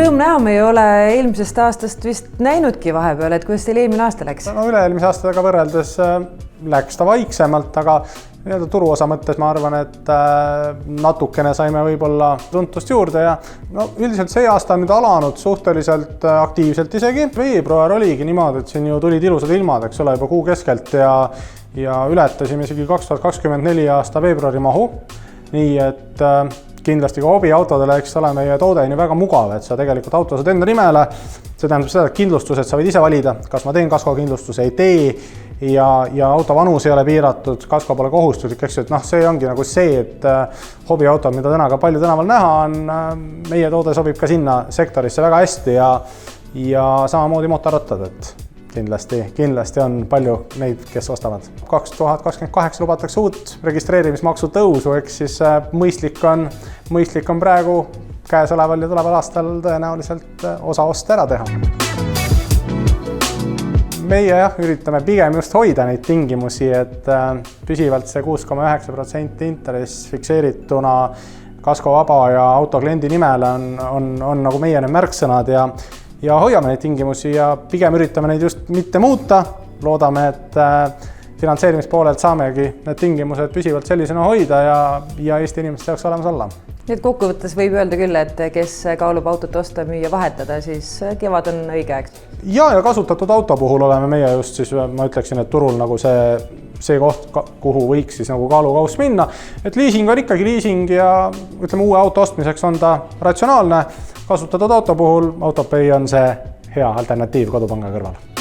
rõõm näha, me ei ole eelmisest aastast vist näinudki vahepeal, et kuidas teil eelmine aasta läks? No üle-eelmise aastaga võrreldes läks ta vaiksemalt, aga turuosa mõttes ma arvan, et natukene saime võib-olla tuntust juurde ja üldiselt see aasta on nüüd alanud suhteliselt aktiivselt isegi. Veebruar oligi niimoodi, et siin ju tulid ilusad ilmad, eks ole, juba kuu keskelt ja ületasime isegi 2024 aasta veebruari mahu. Nii et kindlasti ka hobiautodele, eks ole, meie toode on ju väga mugav, et sa tegelikult auto saad enda nimele. See tähendab seda, et kindlustused sa võid ise valida, kas ma teen kaskokindlustuse, ei tee ja auto vanus ei ole piiratud, kasko pole kohustuslik, eks ju, et see ongi nagu see, et hobiautod, mida täna ka palju tänaval näha on, meie toode sobib ka sinna sektorisse väga hästi ja samamoodi mootorrattad, et kindlasti on palju neid, kes ostavad. 2028 lubatakse uut registreerimismaksu tõusu, eks siis mõistlik on praegu käesoleval ja tuleval aastal tõenäoliselt osa osta ära teha. Meie üritame pigem just hoida neid tingimusi, et püsivalt see 6,9% intress fikseerituna kaskovaba ja auto kliendi nimele on nagu meie need märksõnad ja hoiame neid tingimusi ja pigem üritame neid just mitte muuta. Loodame, et finantseerimispoolelt saamegi need tingimused püsivalt sellisena hoida ja Eesti inimeste jaoks olemas olla. Nüüd kokkuvõttes võib öelda küll, et kes kaalub autot osta, müüa, vahetada, siis kevad on õige aeg. Ja kasutatud auto puhul oleme meie just siis, ma ütleksin, et turul nagu see koht, kuhu võiks siis nagu kaalukaus minna. Et liising on ikkagi liising ja ütleme uue auto ostmiseks on ta ratsionaalne. Kasutatud auto puhul Autopay on see hea alternatiiv kodupanga kõrval.